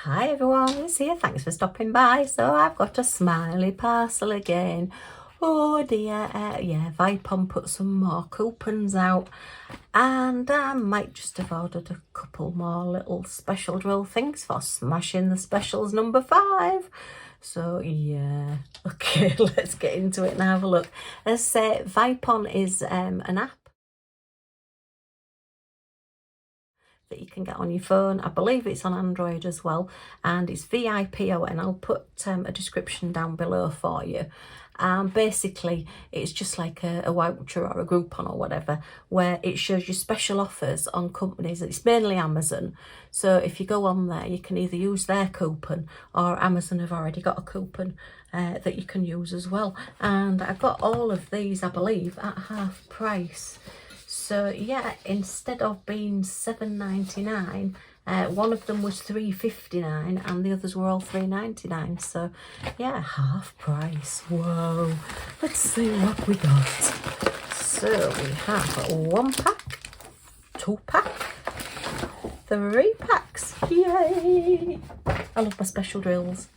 Hi everyone, it's here. Thanks for stopping by. So I've got a smiley parcel again. Oh dear, yeah, Vipon put some more coupons out, and I might just have ordered a couple more little special drill things for smashing the specials number 5. So yeah, okay, let's get into it and have a look. As I say, Vipon is an app that you can get on your phone. I believe it's on Android as well, and it's VIPON. I'll put a description down below for you. Basically it's just like a voucher or a Groupon or whatever, where it shows you special offers on companies. It's mainly Amazon, so if you go on there you can either use their coupon or Amazon have already got a coupon that you can use as well. And I got all of these, I believe, at half price. So yeah, instead of being $7.99, one of them was $3.59 and the others were all $3.99. So yeah, half price. Whoa, let's see what we got. So we have 1 pack, 2 pack, 3 packs. Yay! I love my special drills.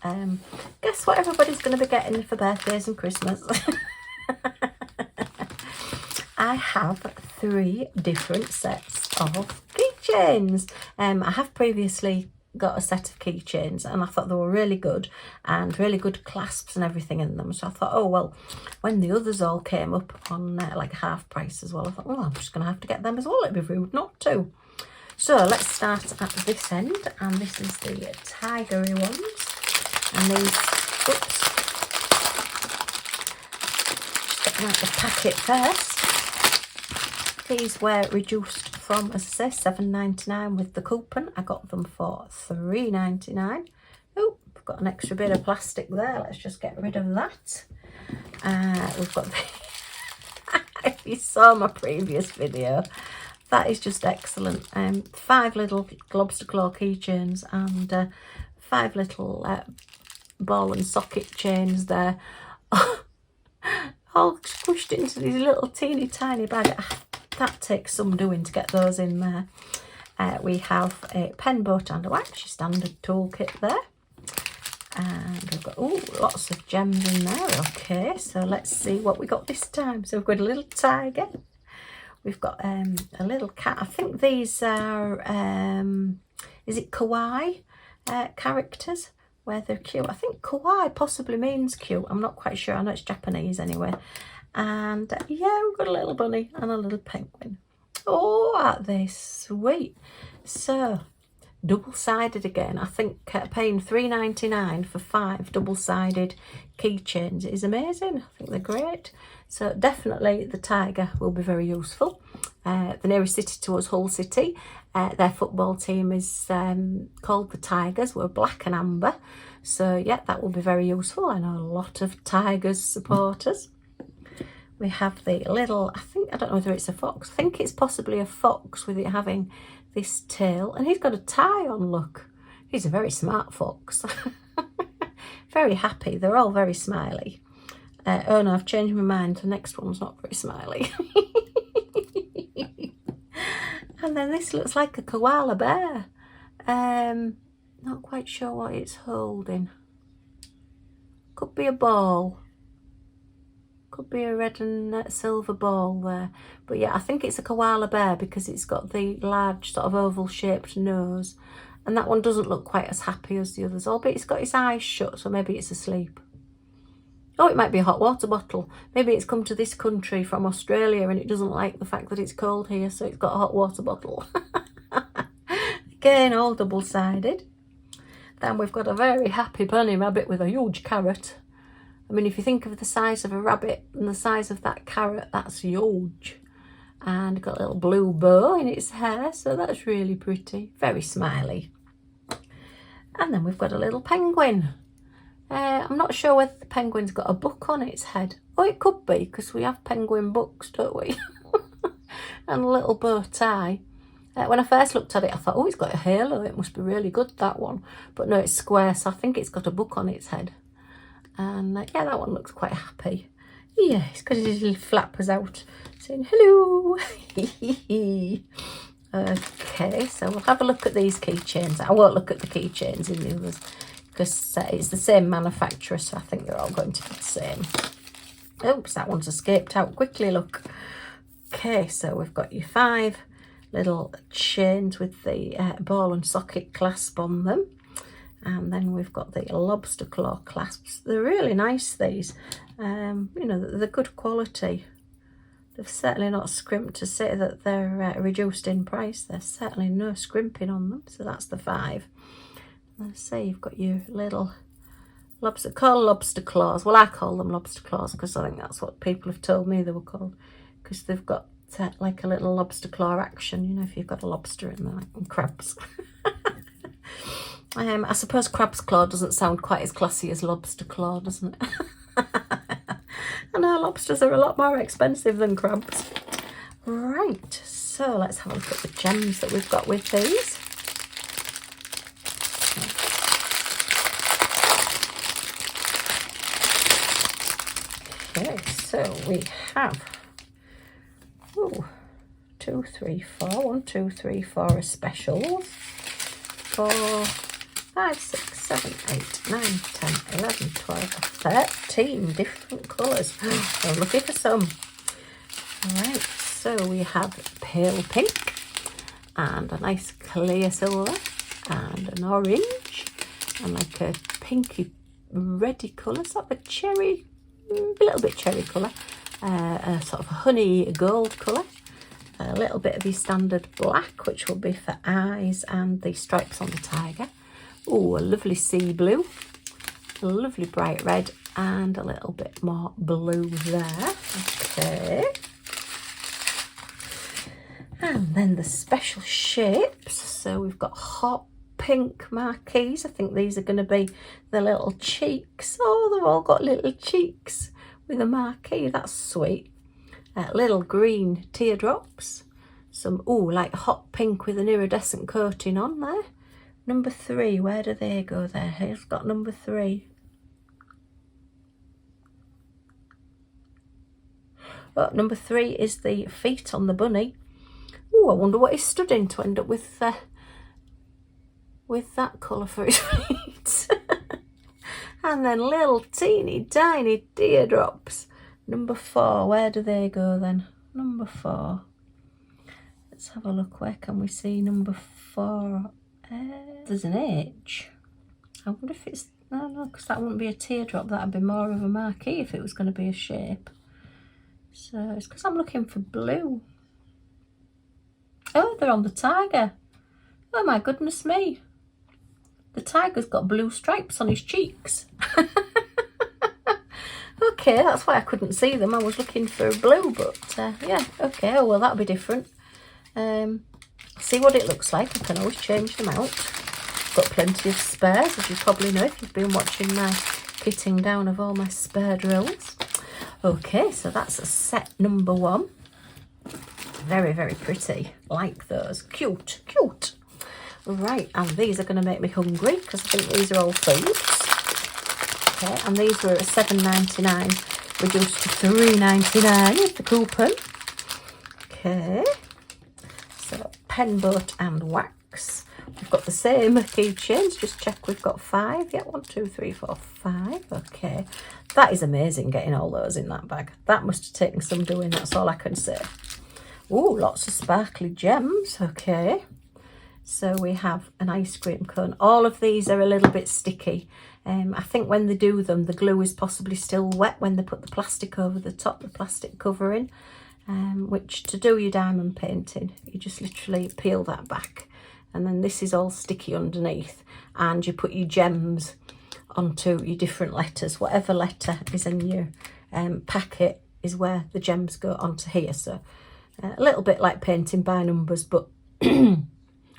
Guess what everybody's going to be getting for birthdays and Christmas? I have 3 different sets of keychains. I have previously got a set of keychains and I thought they were really good and really good clasps and everything in them. So I thought, oh well, when the others all came up on like half price as well, I thought, oh, I'm just going to have to get them as well. It'd be rude not to. So let's start at this end, and this is the tigery ones. And these, oops, just get them out the packet first. These were reduced from, as I say, $7.99 with the coupon. I got them for $3.99. Oh, I've got an extra bit of plastic there. Let's just get rid of that. We've got the if you saw my previous video, that is just excellent. 5 little lobster claw keychains and 5 little ball and socket chains there. All squished into these little teeny tiny bags. That takes some doing to get those in there. We have a pen, boat and a wax, your standard toolkit there. And we've got lots of gems in there. Okay, so let's see what we got this time. So we've got a little tiger. We've got a little cat. I think these are, is it kawaii characters? Where they're cute. I think kawaii possibly means cute. I'm not quite sure. I know it's Japanese anyway. And yeah, we've got a little bunny and a little penguin. Oh, aren't they sweet? So, double-sided again. I think paying $3.99 for 5 double-sided keychains is amazing. I think they're great. So definitely the tiger will be very useful. The nearest city to us, Hull City. Their football team is called the Tigers. We're black and amber. So yeah, that will be very useful. I know a lot of Tigers supporters. We have the little, I don't know whether it's a fox. I think it's possibly a fox with it having this tail. And he's got a tie on, look. He's a very smart fox. Very happy. They're all very smiley. Oh no, I've changed my mind. The next one's not very smiley. And then this looks like a koala bear. Not quite sure what it's holding. Could be a ball. Could be a red and silver ball there. But yeah, I think it's a koala bear because it's got the large sort of oval shaped nose. And that one doesn't look quite as happy as the others. Albeit it's got its eyes shut, so maybe it's asleep. Oh, it might be a hot water bottle. Maybe it's come to this country from Australia and it doesn't like the fact that it's cold here, so it's got a hot water bottle. Again, all double-sided. Then we've got a very happy bunny rabbit with a huge carrot. I mean, if you think of the size of a rabbit and the size of that carrot, that's huge. And got a little blue bow in its hair, so that's really pretty. Very smiley. And then we've got a little penguin. I'm not sure whether the penguin's got a book on its head. Oh, it could be, because we have penguin books, don't we? And a little bow tie. When I first looked at it, I thought, oh, it's got a halo. It must be really good, that one. But no, it's square, so I think it's got a book on its head. And yeah, that one looks quite happy. Yeah, it's got his little flappers out saying hello. Okay, so we'll have a look at these keychains. I won't look at the keychains in the others because it's the same manufacturer, so I think they're all going to be the same. Oops, that one's escaped out quickly, look. Okay, so we've got your 5 little chains with the ball and socket clasp on them. And then we've got the lobster claw clasps. They're really nice, these. You know, they're good quality. They've certainly not scrimped to say that they're reduced in price. There's certainly no scrimping on them. So that's the 5. Let's say you've got your little lobster claws. Well, I call them lobster claws because I think that's what people have told me they were called. Because they've got like a little lobster claw action, you know, if you've got a lobster in there, like crabs. I suppose crab's claw doesn't sound quite as classy as lobster claw, doesn't it? I know lobsters are a lot more expensive than crabs. Right, so let's have a look at the gems that we've got with these. Okay, so we have 2, 3, 4. 1, 2, 3, 4 are specials. 4, 5, 6, 7, 8, 9, 10, 11, 12, 13 different colours. I'm looking for some. Alright, so we have pale pink and a nice clear silver and an orange and like a pinky reddy colour, sort of a cherry, a little bit cherry colour, a sort of a honey gold colour, a little bit of your standard black, which will be for eyes and the stripes on the tiger. Oh, a lovely sea blue, a lovely bright red, and a little bit more blue there. Okay. And then the special shapes. So we've got hot pink marquees. I think these are going to be the little cheeks. Oh, they've all got little cheeks with a marquee. That's sweet. Little green teardrops. Some, oh, like hot pink with an iridescent coating on there. Number 3, where do they go there? Who's got number 3? Oh, number 3 is the feet on the bunny. Oh, I wonder what he's stood in to end up with that colour for his feet. And then little teeny tiny teardrops. Number 4, where do they go then? Number 4. Let's have a look. Where can we see number 4? There's an H. I wonder if it's... No, because that wouldn't be a teardrop. That would be more of a marquee if it was going to be a shape. So it's because I'm looking for blue. Oh, they're on the tiger. Oh my goodness me. The tiger's got blue stripes on his cheeks. Okay, that's why I couldn't see them. I was looking for blue, but yeah, okay. Oh, well, that'll be different. See what it looks like. I can always change them out. Got plenty of spares, as you probably know if you've been watching my kitting down of all my spare drills. Okay, so that's a set number 1. Very, very pretty. Like those. Cute, cute. Right, and these are going to make me hungry because I think these are all foods. Okay, and these were at $7.99, reduced to $3.99 with the coupon. Okay, so pen, boat and wax. We've got the same keychains, just check we've got 5. Yeah, 1, 2, 3, 4, 5. Okay, that is amazing getting all those in that bag. That must have taken some doing, that's all I can say. Oh, lots of sparkly gems. Okay, so we have an ice cream cone. All of these are a little bit sticky. I think when they do them, the glue is possibly still wet when they put the plastic over the top, the plastic covering, which to do your diamond painting, you just literally peel that back. And then this is all sticky underneath. And you put your gems onto your different letters. Whatever letter is in your packet is where the gems go onto here. So a little bit like painting by numbers, but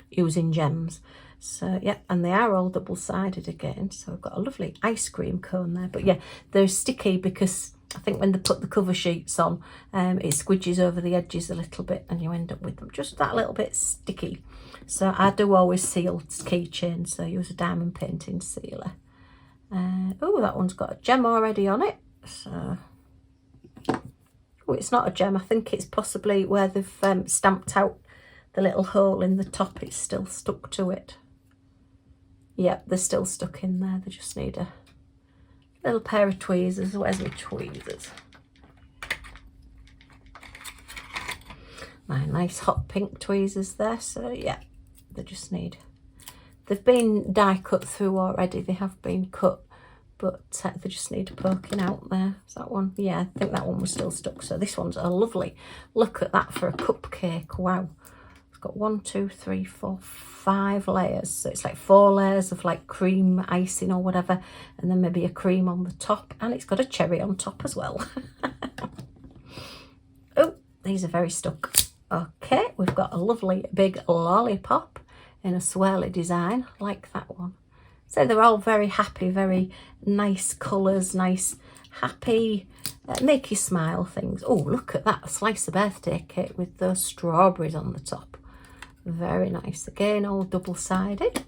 using gems. So yeah, and they are all double-sided again. So I've got a lovely ice cream cone there. But yeah, they're sticky because I think when they put the cover sheets on, it squidges over the edges a little bit and you end up with them just that little bit sticky. So I do always seal keychains, so I use a diamond painting sealer. Oh, that one's got a gem already on it. So, oh, it's not a gem. I think it's possibly where they've stamped out the little hole in the top, it's still stuck to it. Yep, they're still stuck in there. They just need a little pair of tweezers. Where's my tweezers? My nice hot pink tweezers there. So yeah, they just need, they've been die cut through already. They have been cut, but they just need poking out there. Is that one? Yeah, I think that one was still stuck. So this one's a lovely, look at that for a cupcake. Wow. It's got 1, 2, 3, 4, 5 layers. So it's like 4 layers of like cream icing or whatever, and then maybe a cream on the top, and it's got a cherry on top as well. Oh, these are very stuck. Okay, we've got a lovely big lollipop in a swirly design like that one. So they're all very happy, very nice colours, nice, happy, make you smile things. Oh, look at that, a slice of birthday cake with those strawberries on the top. Very nice. Again, all double-sided.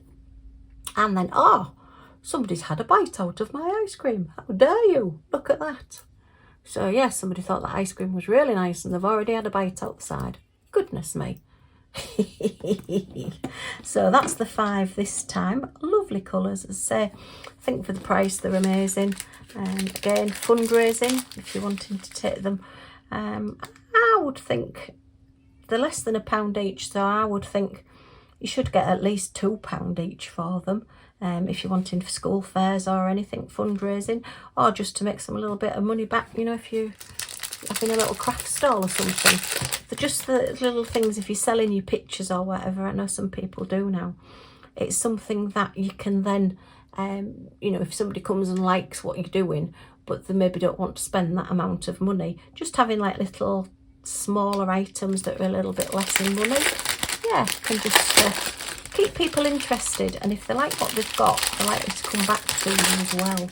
And then, oh, somebody's had a bite out of my ice cream. How dare you? Look at that. So, yeah, somebody thought that ice cream was really nice and they've already had a bite outside. Goodness me. So that's the 5 this time. Lovely colours, as I say. I think for the price they're amazing. And again, fundraising if you're wanting to take them. I would think they're less than £1 each, so I would think you should get at least £2 each for them. If you're wanting for school fairs or anything, fundraising, or just to make some little bit of money back, you know, if you're having a little craft stall or something. They're just the little things, if you're selling your pictures or whatever, I know some people do now. It's something that you can then, you know, if somebody comes and likes what you're doing, but they maybe don't want to spend that amount of money, just having like little smaller items that are a little bit less in money, yeah, can just keep people interested, and if they like what they've got, they're likely to come back to you as well,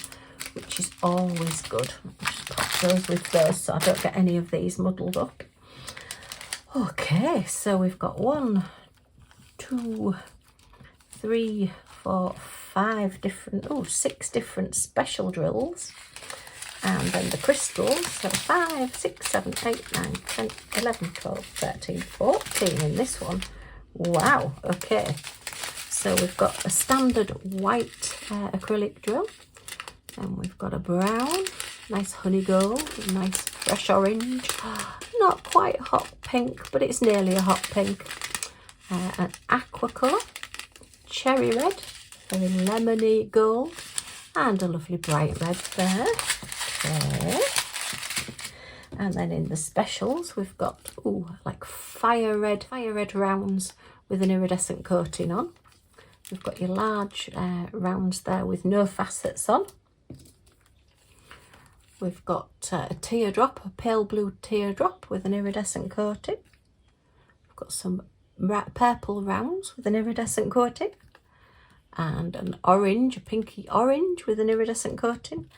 which is always good. I'll just pop those with those so I don't get any of these muddled up. Okay, so we've got 1, 2, 3, 4, 5 different, 6 different special drills. And then the crystals, so 5, 6, 7, 8, 9, 10, 11, 12, 13, 14 in this one. Wow, okay. So we've got a standard white acrylic drill. And we've got a brown, nice honey gold, nice fresh orange. Not quite hot pink, but it's nearly a hot pink. An aqua colour, cherry red, very lemony gold, and a lovely bright red there. Okay. And then in the specials we've got like fire red rounds with an iridescent coating on. We've got your large rounds there with no facets on. We've got a teardrop, a pale blue teardrop with an iridescent coating. We've got some purple rounds with an iridescent coating, and an orange, a pinky orange with an iridescent coating,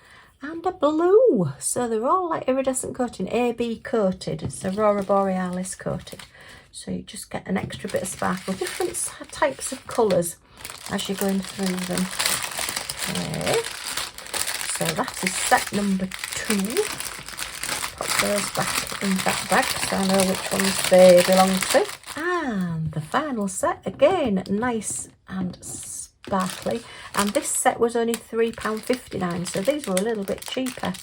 and a blue. So they're all like iridescent coating, AB coated. It's Aurora Borealis coated. So you just get an extra bit of sparkle, different types of colours as you're going through them. Okay. So that is set number 2. Pop those back in that bag so I know which ones they belong to. And the final set, again, nice and sparkly. And this set was only £3.59, so these were a little bit cheaper.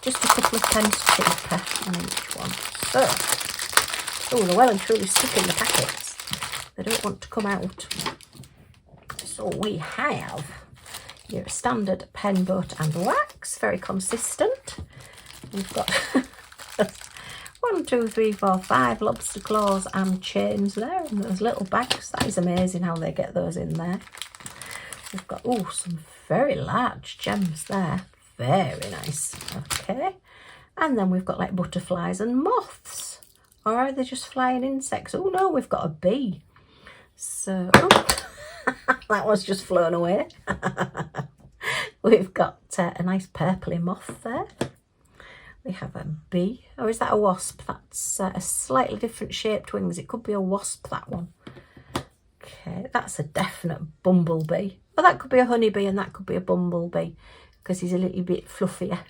Just a couple of pence cheaper on each one. So, they're well and truly stuck in the packets. They don't want to come out. So we have your standard pen, boat and wax, very consistent. We've got 1, 2, 3, 4, 5 lobster claws and chains there in those little bags. That is amazing how they get those in there. We've got some very large gems there, very nice. Okay, and then we've got like butterflies and moths, or are they just flying insects? Oh no, we've got a bee. So that was just flown away. We've got a nice purpley moth there. We have a bee. Oh, is that a wasp? That's a slightly different shaped wings. It could be a wasp, that one. Okay, that's a definite bumblebee. Well, that could be a honeybee and that could be a bumblebee because he's a little bit fluffier.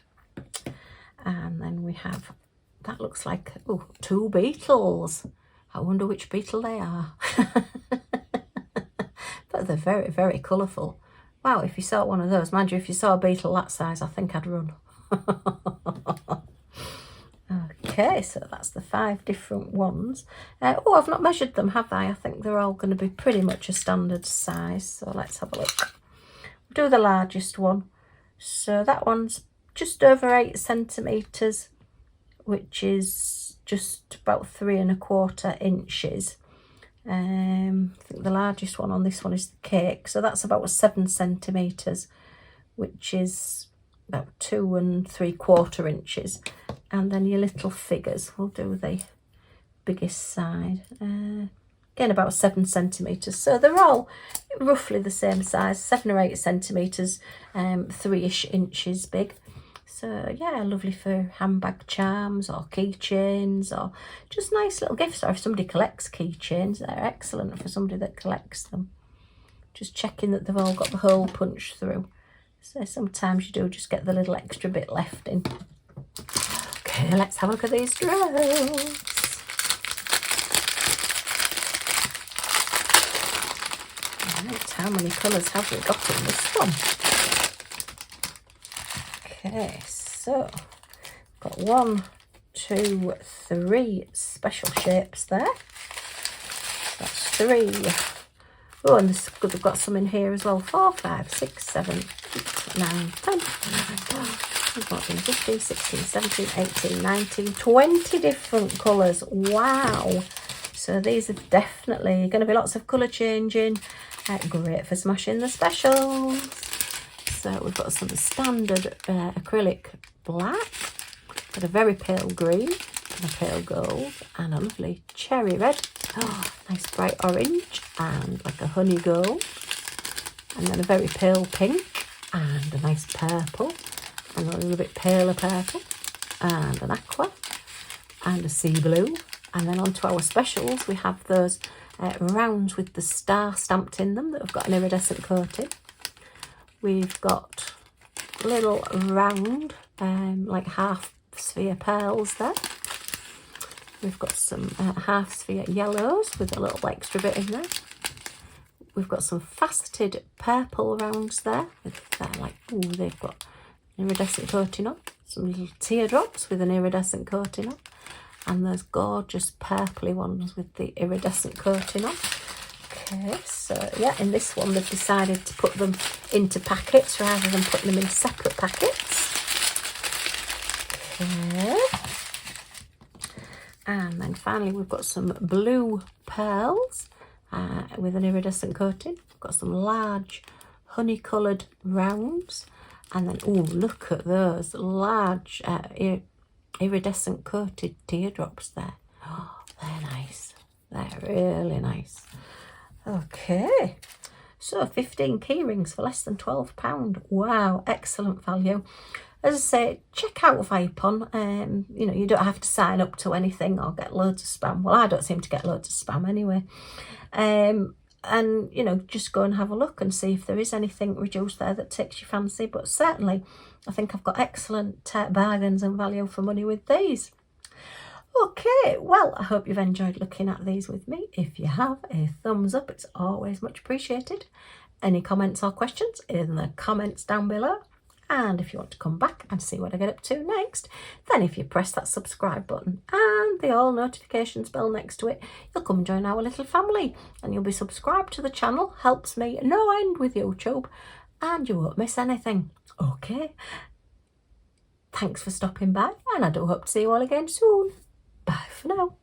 And then we have, that looks like, 2 beetles. I wonder which beetle they are. But they're very, very colourful. Wow, if you saw one of those, mind you, if you saw a beetle that size, I think I'd run. Okay, so that's the 5 different ones. Oh, I've not measured them, have I? I think they're all going to be pretty much a standard size. So let's have a look. We'll do the largest one. So that one's just over 8 centimetres, which is just about 3 1/4 inches. I think the largest one on this one is the cake. So that's about 7 centimetres, which is about 2 3/4 inches. And then your little figures, we'll do the biggest side. Again, about 7 centimetres. So they're all roughly the same size, 7 or 8 centimetres, 3-ish inches big. So yeah, lovely for handbag charms or keychains or just nice little gifts. Or if somebody collects keychains, they're excellent for somebody that collects them. Just checking that they've all got the hole punched through. So sometimes you do just get the little extra bit left in. Okay, let's have a look at these drills. Right, how many colours have we got in this one? Okay, so got 1, 2, 3 special shapes there. That's 3. Oh, and we've got some in here as well. 4, 5, 6, 7, 8, 9, 10, 14, 15, 16, 17, 18, 19, 20 different colours. Wow. So these are definitely going to be lots of colour changing. Great for smashing the specials. So we've got some standard acrylic black, got a very pale green, and a pale gold, and a lovely cherry red. Oh, nice bright orange, and like a honey gold, and then a very pale pink, and a nice purple, and a little bit paler purple, and an aqua, and a sea blue. And then onto our specials, we have those rounds with the star stamped in them that have got an iridescent coating. We've got little round, like half sphere pearls there. We've got some half sphere yellows with a little extra bit in there. We've got some faceted purple rounds there. They've got an iridescent coating on. Some little teardrops with an iridescent coating on. And those gorgeous purpley ones with the iridescent coating on. Okay, so yeah, in this one they've decided to put them into packets rather than putting them in separate packets. Okay. And then finally we've got some blue pearls with an iridescent coating. We've got some large honey-coloured rounds. And then, oh, look at those large iridescent coated teardrops there. Oh, they're nice. They're really nice. Okay, so 15 key rings for less than £12. Wow, excellent value. As I say, check out Vipon. You know, you don't have to sign up to anything or get loads of spam. Well, I don't seem to get loads of spam anyway. And, you know, just go and have a look and see if there is anything reduced there that takes your fancy. But certainly, I think I've got excellent bargains and value for money with these. Okay, well, I hope you've enjoyed looking at these with me. If you have, a thumbs up. It's always much appreciated. Any comments or questions in the comments down below. And if you want to come back and see what I get up to next, then if you press that subscribe button and the all notifications bell next to it, you'll come join our little family and you'll be subscribed to the channel. Helps me no end with YouTube and you won't miss anything. Okay, thanks for stopping by and I do hope to see you all again soon. Bye for now.